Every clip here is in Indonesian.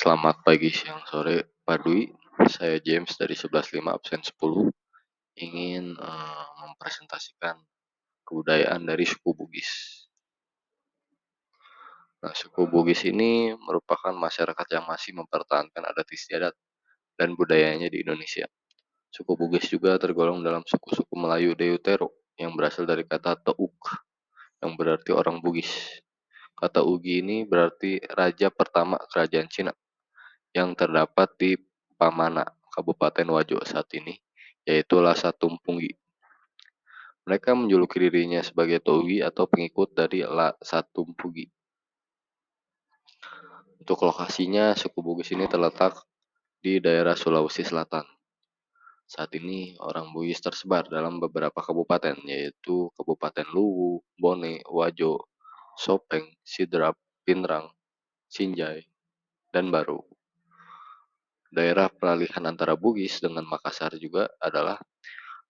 Selamat pagi, siang, sore, Pak Dwi. Saya James dari 11.5 absen 10 ingin mempresentasikan kebudayaan dari suku Bugis. Nah, suku Bugis ini merupakan masyarakat yang masih mempertahankan adat istiadat dan budayanya di Indonesia. Suku Bugis juga tergolong dalam suku-suku Melayu Deutero yang berasal dari kata Teuk yang berarti orang Bugis. Kata Ugi ini berarti raja pertama kerajaan Cina yang terdapat di Pamana, Kabupaten Wajo saat ini, yaitu Lhasa Tumpungi. Mereka menjuluki dirinya sebagai Tougi atau pengikut dari Lhasa Tumpungi. Untuk lokasinya, suku Bugis ini terletak di daerah Sulawesi Selatan. Saat ini, orang Bugis tersebar dalam beberapa kabupaten, yaitu Kabupaten Luwu, Bone, Wajo, Sopeng, Sidrap, Pinrang, Sinjai, dan Baru. Daerah peralihan antara Bugis dengan Makassar juga adalah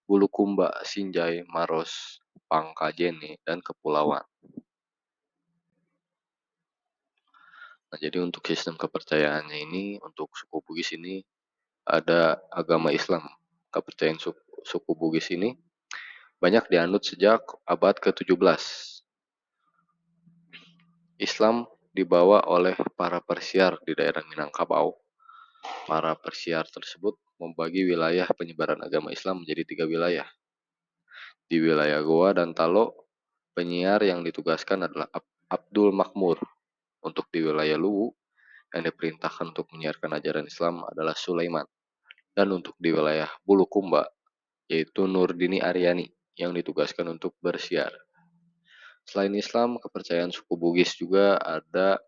Bulukumba, Sinjai, Maros, Pangkajene, dan Kepulauan. Nah, jadi untuk sistem kepercayaannya ini, untuk suku Bugis ini ada agama Islam. Kepercayaan suku Bugis ini banyak dianut sejak abad ke-17. Islam dibawa oleh para persiar di daerah Minangkabau. Para persiar tersebut membagi wilayah penyebaran agama Islam menjadi 3 wilayah. Di wilayah Goa dan Talo, penyiar yang ditugaskan adalah Abdul Makmur. Untuk di wilayah Luwu, yang diperintahkan untuk menyiarkan ajaran Islam adalah Sulaiman. Dan untuk di wilayah Bulukumba, yaitu Nurdini Aryani, yang ditugaskan untuk bersiar. Selain Islam, kepercayaan suku Bugis juga ada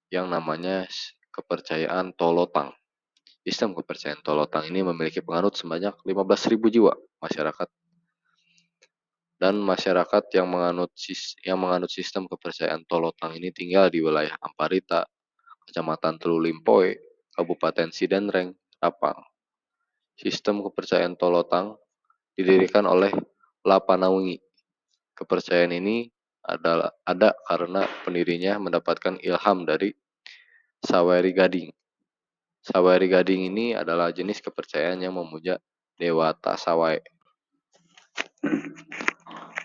yang namanya kepercayaan Tolotang. Sistem kepercayaan Tolotang ini memiliki penganut sebanyak 15.000 jiwa masyarakat. Dan masyarakat yang menganut sistem kepercayaan Tolotang ini tinggal di wilayah Amparita, Kecamatan Telulimpoe, Kabupaten Sidenreng, Rapang. Sistem kepercayaan Tolotang didirikan oleh Lapanaungi. Kepercayaan ini ada karena pendirinya mendapatkan ilham dari Saweri Gading. Saweri Gading ini adalah jenis kepercayaan yang memuja Dewata Sawai.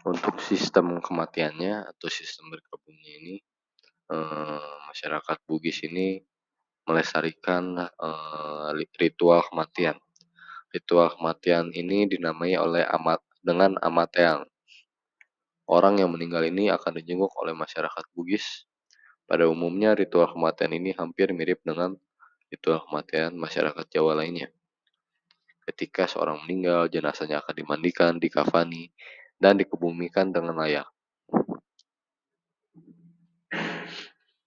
Untuk sistem kematiannya atau sistem berkabungnya ini, masyarakat Bugis ini melestarikan ritual kematian. Ritual kematian ini dinamai dengan Amateang. Orang yang meninggal ini akan dijenguk oleh masyarakat Bugis. Pada umumnya ritual kematian ini hampir mirip dengan ritual kematian masyarakat Jawa lainnya. Ketika seorang meninggal, jenazahnya akan dimandikan, dikafani, dan dikebumikan dengan layak.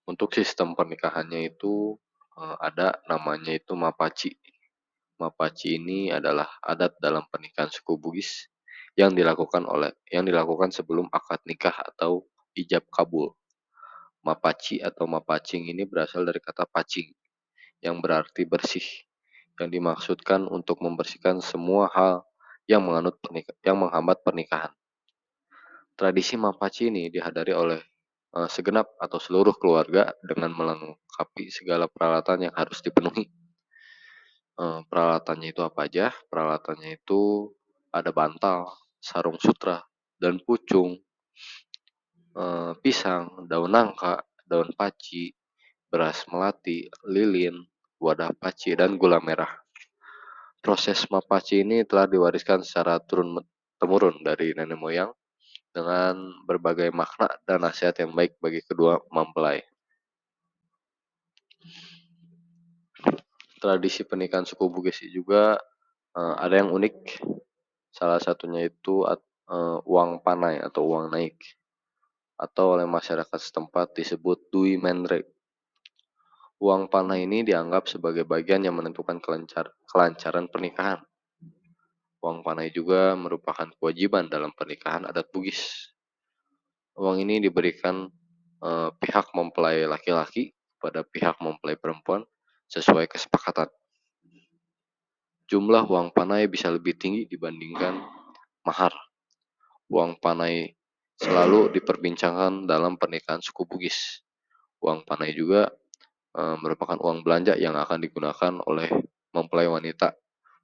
Untuk sistem pernikahannya itu ada namanya itu Mapaci. Mapaci ini adalah adat dalam pernikahan suku Bugis yang dilakukan sebelum akad nikah atau ijab kabul. Mapaci atau mapacing ini berasal dari kata pacing yang berarti bersih, yang dimaksudkan untuk membersihkan semua hal yang menghambat pernikahan. Tradisi Mapaci ini dihadiri oleh segenap atau seluruh keluarga dengan melengkapi segala peralatan yang harus dipenuhi. Peralatannya itu apa aja? Peralatannya itu ada bantal, sarung sutra, dan pucung, pisang, daun nangka, daun paci, beras melati, lilin, wadah paci, dan gula merah. Proses Mapaci ini telah diwariskan secara turun-temurun dari nenek moyang dengan berbagai makna dan nasihat yang baik bagi kedua mempelai. Tradisi pernikahan suku Bugis juga ada yang unik. Salah satunya itu uang panai atau uang naik, atau oleh masyarakat setempat disebut Dui Menre. Uang panai ini dianggap sebagai bagian yang menentukan kelancaran pernikahan. Uang panai juga merupakan kewajiban dalam pernikahan adat Bugis. Uang ini diberikan pihak mempelai laki-laki pada pihak mempelai perempuan sesuai kesepakatan. Jumlah uang panai bisa lebih tinggi dibandingkan mahar. Uang panai selalu diperbincangkan dalam pernikahan suku Bugis. Uang panai juga merupakan uang belanja yang akan digunakan oleh mempelai wanita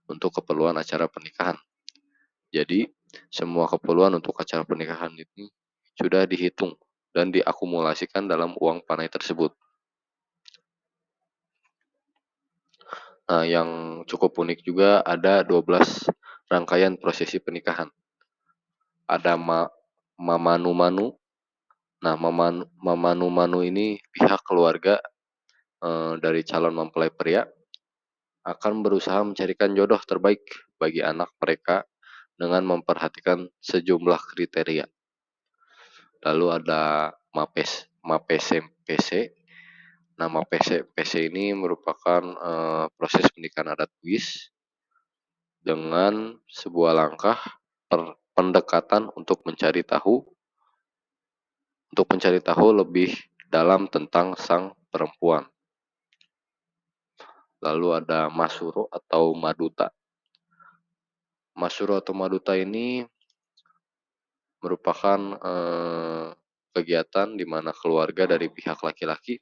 untuk keperluan acara pernikahan. Jadi, semua keperluan untuk acara pernikahan ini sudah dihitung dan diakumulasikan dalam uang panai tersebut. Nah, yang cukup unik juga ada 12 rangkaian prosesi pernikahan. Ada mamanu-manu. Nah, mamanu-manu ini pihak keluarga dari calon mempelai pria akan berusaha mencarikan jodoh terbaik bagi anak mereka dengan memperhatikan sejumlah kriteria. Lalu ada mapese-pese. Nah, mapese-pese ini merupakan proses pernikahan adat Bugis dengan sebuah langkah pendekatan untuk mencari tahu lebih dalam tentang sang perempuan. Lalu ada masuro atau maduta. Masuro atau maduta ini merupakan kegiatan di mana keluarga dari pihak laki-laki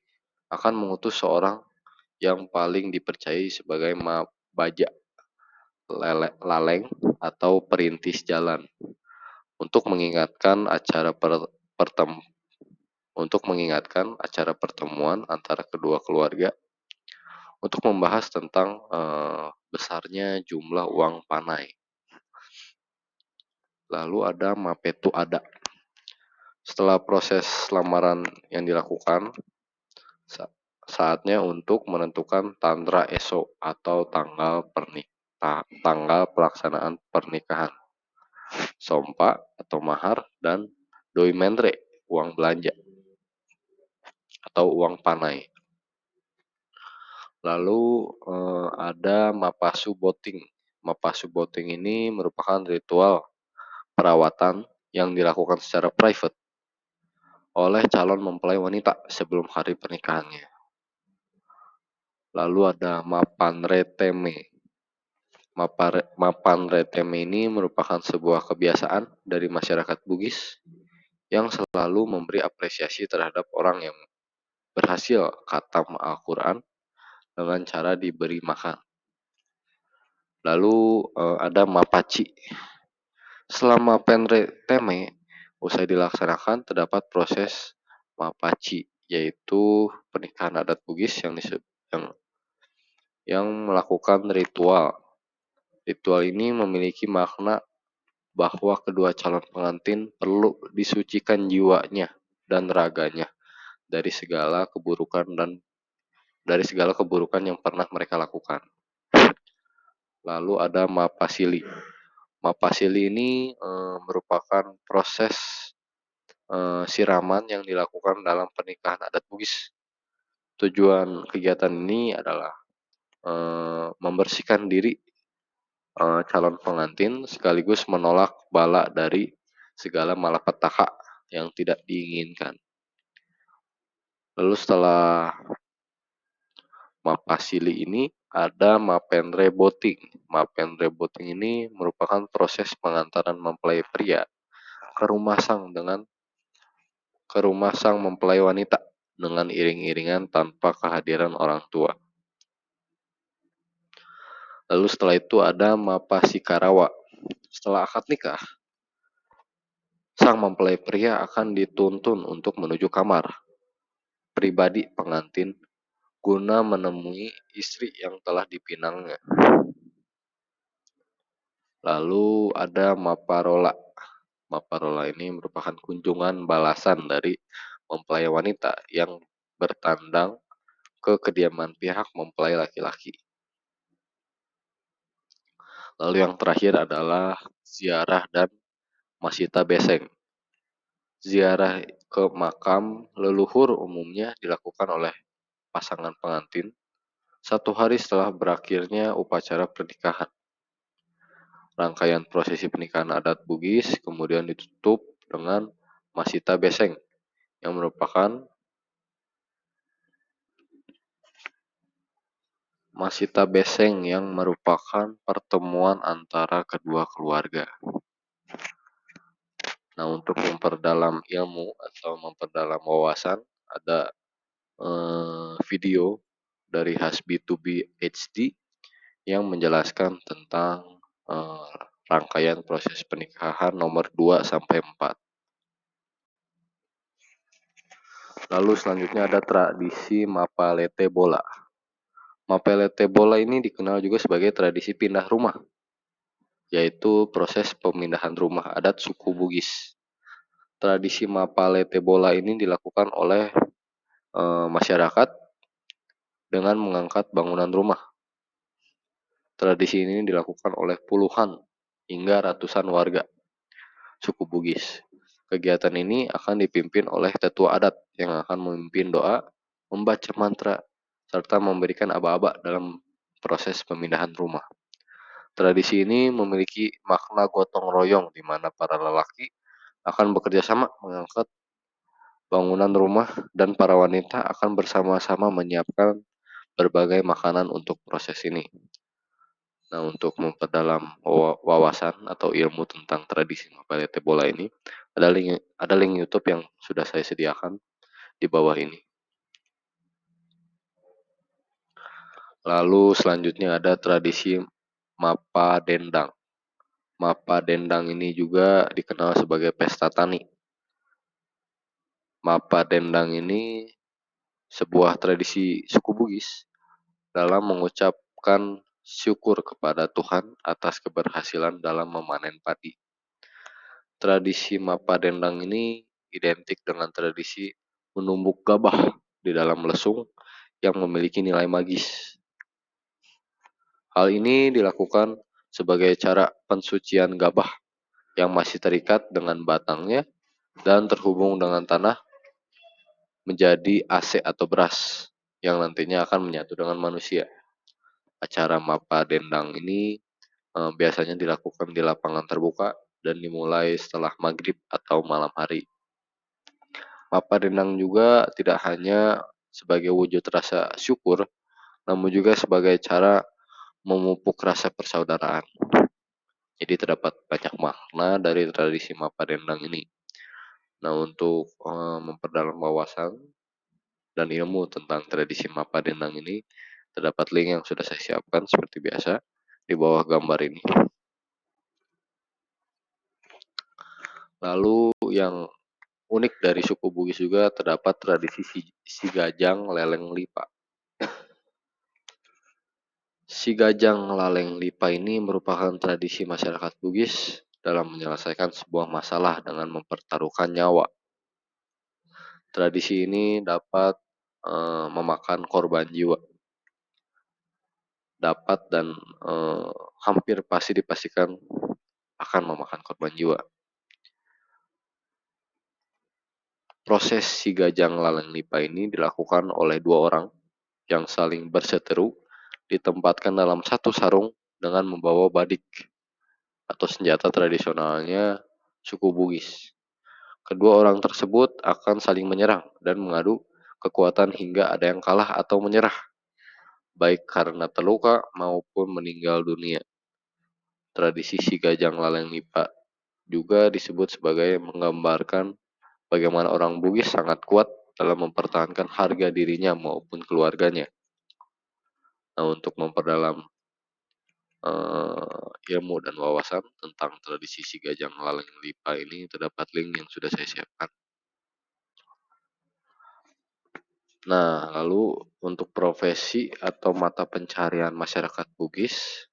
akan mengutus seorang yang paling dipercayai sebagai baja, laleng, atau perintis jalan untuk mengingatkan acara pertemuan antara kedua keluarga untuk membahas tentang besarnya jumlah uang panai. Lalu ada mapetu ada. Setelah proses lamaran yang dilakukan, saatnya untuk menentukan tantra eso atau tanggal pelaksanaan pernikahan, sompa atau mahar, dan doi mendre, uang belanja atau uang panai. Lalu ada mapasu boting. Mapasu boting ini merupakan ritual perawatan yang dilakukan secara private oleh calon mempelai wanita sebelum hari pernikahannya. Lalu ada mapanreteme. Mapanreteme ini merupakan sebuah kebiasaan dari masyarakat Bugis yang selalu memberi apresiasi terhadap orang yang berhasil khatam Al-Quran dengan cara diberi makan. Lalu ada mapaci. Selama penreteme usai dilaksanakan, terdapat proses mapaci, yaitu pernikahan adat Bugis yang melakukan ritual. Ritual ini memiliki makna bahwa kedua calon pengantin perlu disucikan jiwanya dan raganya dari segala keburukan yang pernah mereka lakukan. Lalu ada mapasili. Mapasili ini merupakan proses siraman yang dilakukan dalam pernikahan adat Bugis. Tujuan kegiatan ini adalah membersihkan diri calon pengantin sekaligus menolak bala dari segala malapetaka yang tidak diinginkan. Lalu setelah mapasili ini ada mapenreboting. Mapenreboting ini merupakan proses pengantaran mempelai pria ke rumah sang mempelai wanita dengan iring-iringan tanpa kehadiran orang tua. Lalu setelah itu ada mapasikarawa. Setelah akad nikah, sang mempelai pria akan dituntun untuk menuju kamar pribadi pengantin guna menemui istri yang telah dipinangnya. Lalu ada maparola. Maparola ini merupakan kunjungan balasan dari mempelai wanita yang bertandang ke kediaman pihak mempelai laki-laki. Lalu yang terakhir adalah ziarah dan masita beseng. Ziarah ke makam leluhur umumnya dilakukan oleh pasangan pengantin 1 hari setelah berakhirnya upacara pernikahan. Rangkaian prosesi pernikahan adat Bugis kemudian ditutup dengan masita beseng yang merupakan pertemuan antara kedua keluarga. Nah, untuk memperdalam ilmu atau memperdalam wawasan, ada video dari Hasbi to be HD yang menjelaskan tentang rangkaian proses pernikahan nomor 2 sampai 4. Lalu selanjutnya ada tradisi Mapalete Bola. Mapalete Bola ini dikenal juga sebagai tradisi pindah rumah, yaitu proses pemindahan rumah adat suku Bugis. Tradisi Mapalete Bola ini dilakukan oleh masyarakat dengan mengangkat bangunan rumah. Tradisi ini dilakukan oleh puluhan hingga ratusan warga suku Bugis. Kegiatan ini akan dipimpin oleh tetua adat yang akan memimpin doa, membaca mantra, serta memberikan aba-aba dalam proses pemindahan rumah. Tradisi ini memiliki makna gotong royong di mana para lelaki akan bekerja sama mengangkat bangunan rumah dan para wanita akan bersama-sama menyiapkan berbagai makanan untuk proses ini. Nah, untuk memperdalam wawasan atau ilmu tentang tradisi Mapalete Bola ini, ada link YouTube yang sudah saya sediakan di bawah ini. Lalu selanjutnya ada tradisi Mapa Dendang. Mapa Dendang ini juga dikenal sebagai pesta tani. Mapa Dendang ini sebuah tradisi suku Bugis dalam mengucapkan syukur kepada Tuhan atas keberhasilan dalam memanen padi. Tradisi Mapa Dendang ini identik dengan tradisi menumbuk gabah di dalam lesung yang memiliki nilai magis. Hal ini dilakukan sebagai cara pensucian gabah yang masih terikat dengan batangnya dan terhubung dengan tanah menjadi ase atau beras yang nantinya akan menyatu dengan manusia. Acara Mapa Dendang ini biasanya dilakukan di lapangan terbuka dan dimulai setelah maghrib atau malam hari. Mapa Dendang juga tidak hanya sebagai wujud rasa syukur, namun juga sebagai cara memupuk rasa persaudaraan. Jadi terdapat banyak makna dari tradisi Mapa Dendang ini. Nah, untuk memperdalam wawasan dan ilmu tentang tradisi Mapa Dendang ini, terdapat link yang sudah saya siapkan seperti biasa di bawah gambar ini. Lalu yang unik dari suku Bugis juga terdapat tradisi si Gajang Leleng Lipa. Si Gajang Laleng Lipa ini merupakan tradisi masyarakat Bugis dalam menyelesaikan sebuah masalah dengan mempertaruhkan nyawa. Tradisi ini dapat memakan korban jiwa. Dapat dan hampir pasti dipastikan akan memakan korban jiwa. Proses si Gajang Laleng Lipa ini dilakukan oleh dua orang yang saling berseteru, ditempatkan dalam satu sarung dengan membawa badik atau senjata tradisionalnya suku Bugis. Kedua orang tersebut akan saling menyerang dan mengadu kekuatan hingga ada yang kalah atau menyerah, baik karena terluka maupun meninggal dunia. Tradisi si Gajang Laleng Lipa juga disebut sebagai menggambarkan bagaimana orang Bugis sangat kuat dalam mempertahankan harga dirinya maupun keluarganya. Nah, untuk memperdalam ilmu dan wawasan tentang tradisi si Gajang Laleng Lipa ini terdapat link yang sudah saya siapkan. Nah, lalu untuk profesi atau mata pencaharian masyarakat Bugis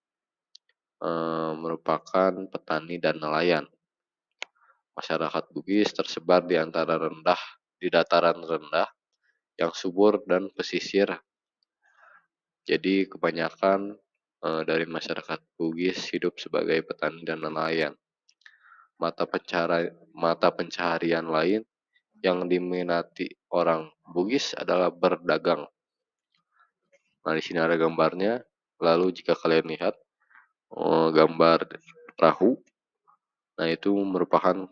merupakan petani dan nelayan. Masyarakat Bugis tersebar di dataran rendah yang subur dan pesisir. Jadi kebanyakan dari masyarakat Bugis hidup sebagai petani dan nelayan. Mata pencaharian lain yang diminati orang Bugis adalah berdagang. Nah, di sini ada gambarnya. Lalu jika kalian lihat gambar perahu, nah itu merupakan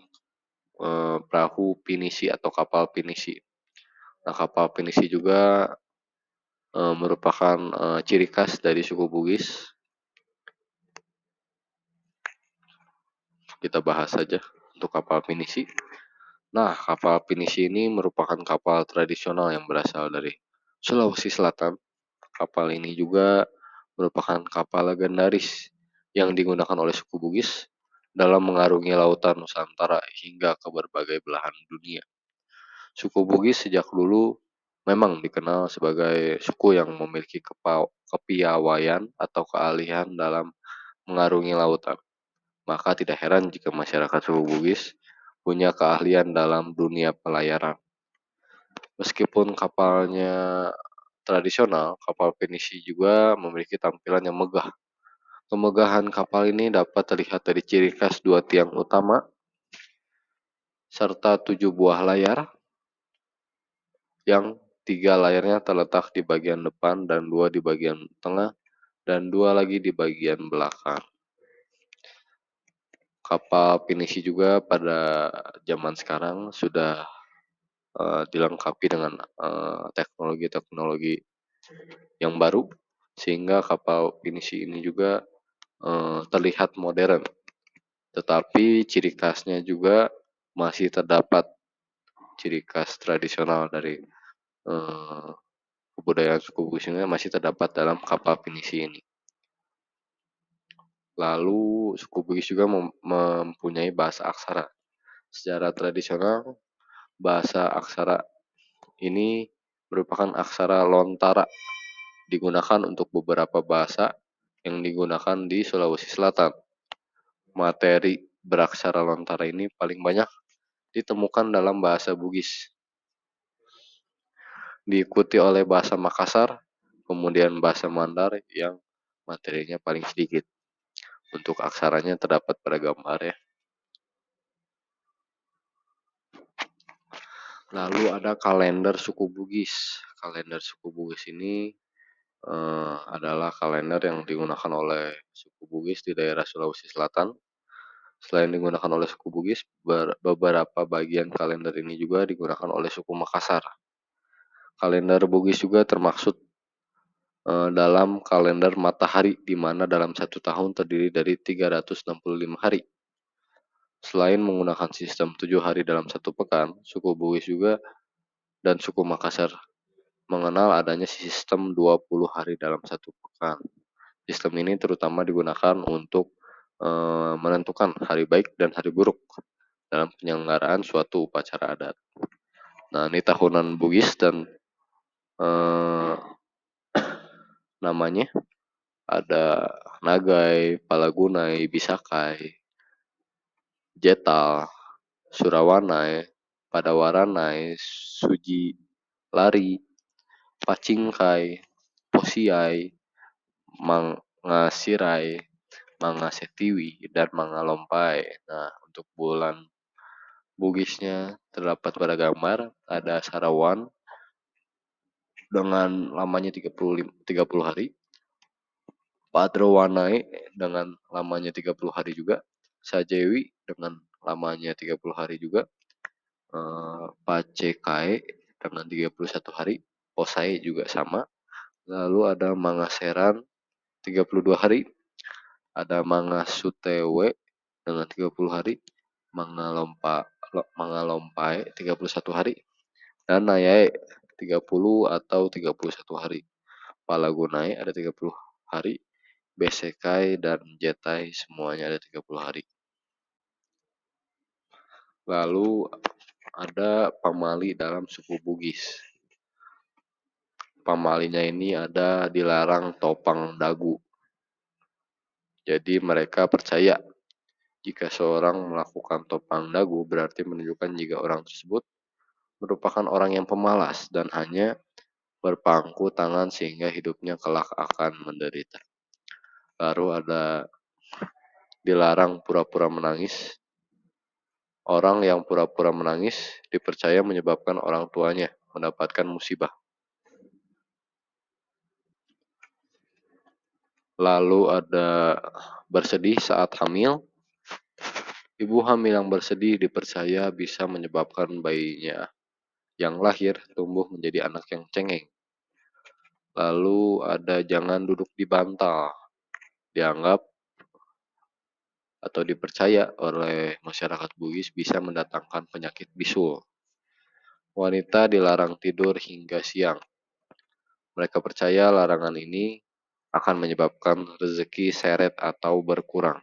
perahu pinisi atau kapal pinisi. Nah, kapal pinisi juga merupakan ciri khas dari suku Bugis. Kita bahas saja untuk kapal pinisi. Nah, kapal pinisi ini merupakan kapal tradisional yang berasal dari Sulawesi Selatan. Kapal ini juga merupakan kapal legendaris yang digunakan oleh suku Bugis dalam mengarungi lautan Nusantara hingga ke berbagai belahan dunia. Suku Bugis sejak dulu memang dikenal sebagai suku yang memiliki kepiawaian atau keahlian dalam mengarungi lautan. Maka tidak heran jika masyarakat suku Bugis punya keahlian dalam dunia pelayaran. Meskipun kapalnya tradisional, kapal pinisi juga memiliki tampilan yang megah. Kemegahan kapal ini dapat terlihat dari ciri khas dua tiang utama serta 7 buah layar yang 3 layarnya terletak di bagian depan dan 2 di bagian tengah dan 2 lagi di bagian belakang. Kapal pinisi juga pada zaman sekarang sudah dilengkapi dengan teknologi-teknologi yang baru sehingga kapal pinisi ini juga terlihat modern, tetapi ciri khasnya juga masih terdapat ciri khas tradisional dari eh, kebudayaan suku Bugis ini masih terdapat dalam kapal pinisi ini. Lalu suku Bugis juga mempunyai bahasa aksara. Secara tradisional, bahasa aksara ini merupakan aksara lontara, digunakan untuk beberapa bahasa yang digunakan di Sulawesi Selatan. Materi beraksara lontara ini paling banyak ditemukan dalam bahasa Bugis, diikuti oleh bahasa Makassar, kemudian bahasa Mandar yang materinya paling sedikit. Untuk aksaranya terdapat pada gambar ya. Lalu ada kalender suku Bugis. Kalender suku Bugis ini adalah kalender yang digunakan oleh suku Bugis di daerah Sulawesi Selatan. Selain digunakan oleh suku Bugis, beberapa bagian kalender ini juga digunakan oleh suku Makassar. Kalender Bugis juga termaksud dalam kalender matahari, di mana dalam satu tahun terdiri dari 365 hari. Selain menggunakan sistem 7 hari dalam satu pekan, suku Bugis juga dan suku Makassar mengenal adanya sistem 20 hari dalam satu pekan. Sistem ini terutama digunakan untuk menentukan hari baik dan hari buruk dalam penyelenggaraan suatu upacara adat. Nah, ini tahunan Bugis dan namanya ada Nagai, Palagunai, Bisakai, Jetal, Surawanai, Padawaranai, Suji, Lari, Pacingkai, Posiai, Mangasirai, Mangasetiwi, dan Mangalompai. Nah, untuk bulan Bugisnya terdapat pada gambar ada Sarawan dengan lamanya 30 hari, Padrawanai dengan lamanya 30 hari juga, Sajewi dengan lamanya 30 hari juga, Pacekae dengan 31 hari, Posai juga sama. Lalu ada Mangaseran 32 hari, ada Mangasutewe dengan 30 hari, Mangalompai 31 hari, dan Nayae 30 atau 31 hari. Palagunai ada 30 hari, Besekai dan Jetai semuanya ada 30 hari. Lalu ada pamali dalam suku Bugis. Pamalinya ini ada dilarang topang dagu. Jadi mereka percaya jika seorang melakukan topang dagu berarti menunjukkan jika orang tersebut merupakan orang yang pemalas dan hanya berpangku tangan sehingga hidupnya kelak akan menderita. Lalu ada dilarang pura-pura menangis. Orang yang pura-pura menangis dipercaya menyebabkan orang tuanya mendapatkan musibah. Lalu ada bersedih saat hamil. Ibu hamil yang bersedih dipercaya bisa menyebabkan bayinya yang lahir tumbuh menjadi anak yang cengeng. Lalu ada jangan duduk di bantal. Dianggap atau dipercaya oleh masyarakat Bugis bisa mendatangkan penyakit bisul. Wanita dilarang tidur hingga siang. Mereka percaya larangan ini akan menyebabkan rezeki seret atau berkurang.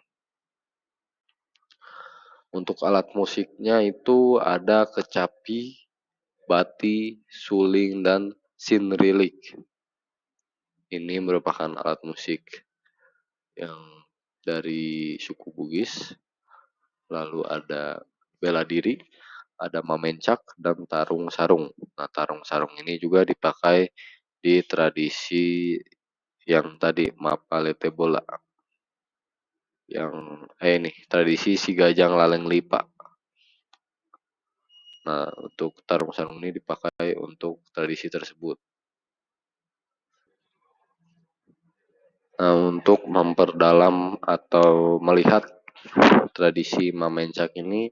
Untuk alat musiknya itu ada kecapi, bati, suling, dan sinrilik. Ini merupakan alat musik yang dari suku Bugis. Lalu ada bela diri, ada mamencak, dan tarung sarung. Nah, tarung sarung ini juga dipakai di tradisi yang tadi Mapalete bola, yang ini tradisi si Gajang Laleng Lipa. Nah, untuk tarung sarung ini dipakai untuk tradisi tersebut. Nah, untuk memperdalam atau melihat tradisi Mamencak ini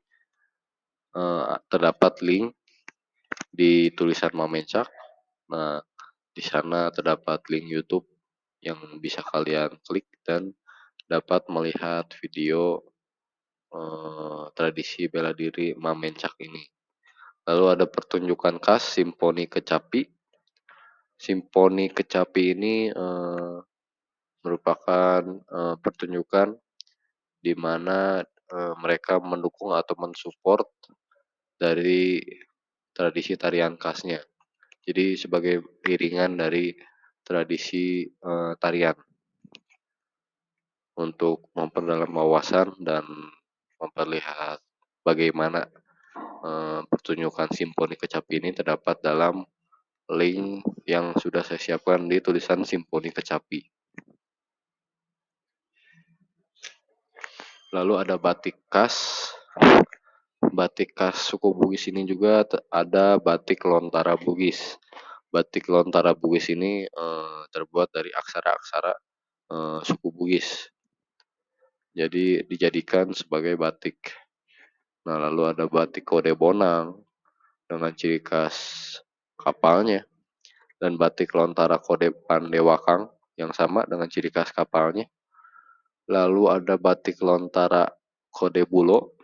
terdapat link di tulisan Mamencak. Nah, di sana terdapat link YouTube yang bisa kalian klik dan dapat melihat video tradisi bela diri Mamencak ini. Lalu ada pertunjukan khas Simponi Kecapi. Simponi Kecapi ini merupakan pertunjukan di mana mereka mendukung atau mensupport dari tradisi tarian khasnya. Jadi sebagai iringan dari tradisi tarian untuk memperdalam wawasan dan memperlihat bagaimana pertunjukan Simponi Kecapi ini terdapat dalam link yang sudah saya siapkan di tulisan Simponi Kecapi. Lalu ada batik khas. Batik khas suku Bugis ini juga ada batik Lontara Bugis. Batik Lontara Bugis ini terbuat dari aksara-aksara suku Bugis. Jadi dijadikan sebagai batik. Nah, lalu ada batik Kode Bonang dengan ciri khas kapalnya, dan batik Lontara Kode Pandewakang yang sama dengan ciri khas kapalnya. Lalu ada batik Lontara Kode Bulo,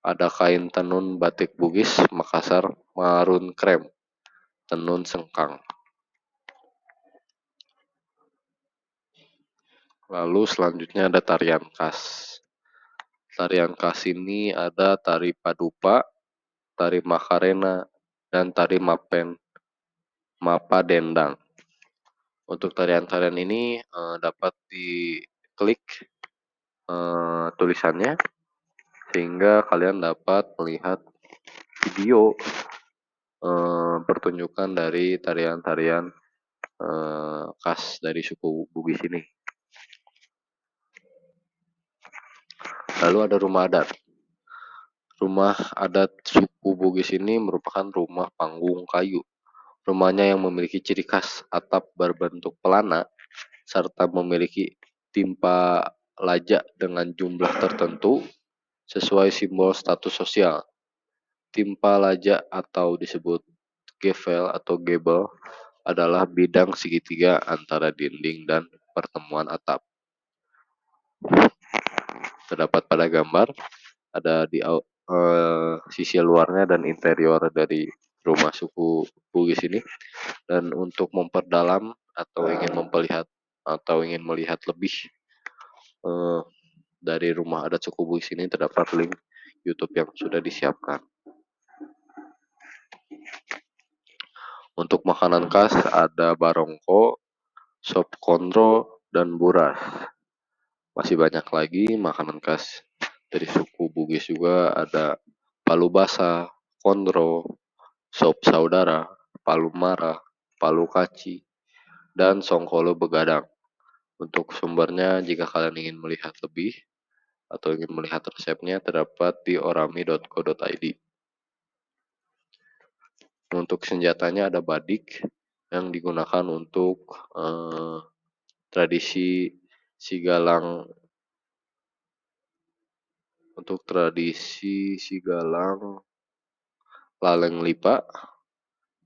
ada kain tenun batik Bugis Makassar Marun Krem, tenun sengkang. Lalu selanjutnya ada tarian khas. Tarian khas ini ada tari Padupa, tari Makarena, dan tari Mapadendang. Untuk tarian-tarian ini dapat diklik tulisannya sehingga kalian dapat melihat video pertunjukan dari tarian-tarian khas dari suku Bugis ini. Lalu ada rumah adat. Rumah adat suku Bugis ini merupakan rumah panggung kayu. Rumahnya yang memiliki ciri khas atap berbentuk pelana serta memiliki timpa laja dengan jumlah tertentu sesuai simbol status sosial. Timpa laja atau disebut gevel atau gable adalah bidang segitiga antara dinding dan pertemuan atap. Terdapat pada gambar, ada di sisi luarnya dan interior dari rumah suku Bugis ini. Dan untuk memperdalam atau ingin melihat lebih dari rumah adat suku Bugis ini, terdapat link YouTube yang sudah disiapkan. Untuk makanan khas ada barongko, sop kontro, dan buras. Masih banyak lagi makanan khas dari suku Bugis juga, ada palu basah, kondro, sop saudara, palu mara, palu kaci, dan songkolo begadang. Untuk sumbernya, jika kalian ingin melihat lebih atau ingin melihat resepnya, terdapat di orami.co.id. Untuk senjatanya ada badik yang digunakan untuk tradisi sigalang laleng lipa.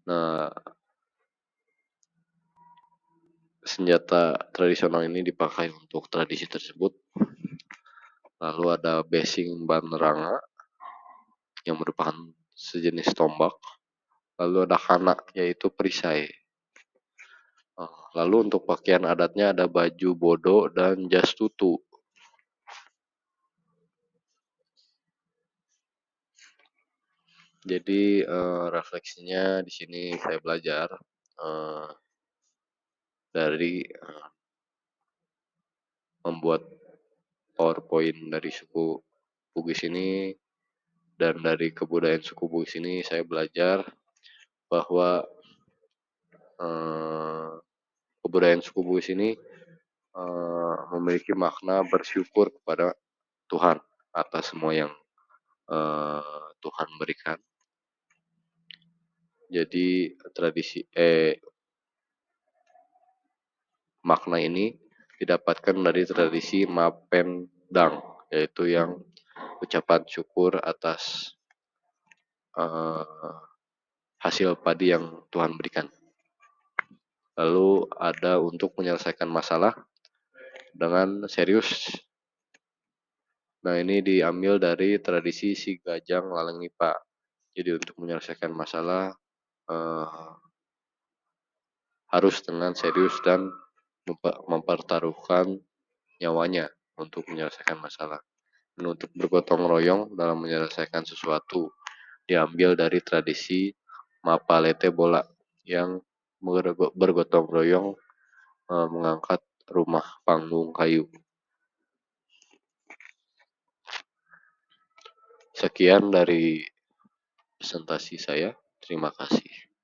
Nah, senjata tradisional ini dipakai untuk tradisi tersebut. Lalu ada besing baneranga yang merupakan sejenis tombak. Lalu ada kana, yaitu perisai. Lalu untuk pakaian adatnya ada baju bodo dan jas tutu. Jadi refleksinya di sini saya belajar eh, dari membuat PowerPoint dari suku Bugis ini dan dari kebudayaan suku Bugis ini saya belajar bahwa eh, kebudayaan suku Bugis ini memiliki makna bersyukur kepada Tuhan atas semua yang Tuhan berikan. Jadi makna ini didapatkan dari tradisi Mapendang, yaitu yang ucapan syukur atas eh, hasil padi yang Tuhan berikan. Lalu ada untuk menyelesaikan masalah dengan serius. Nah, ini diambil dari tradisi si Gajang Laleng Nipa. Jadi untuk menyelesaikan masalah eh, harus dengan serius dan mempertaruhkan nyawanya untuk menyelesaikan masalah. Dan untuk bergotong royong dalam menyelesaikan sesuatu diambil dari tradisi Mapalete Bola yang bergotong royong mengangkat rumah panggung kayu. Sekian dari presentasi saya. Terima kasih.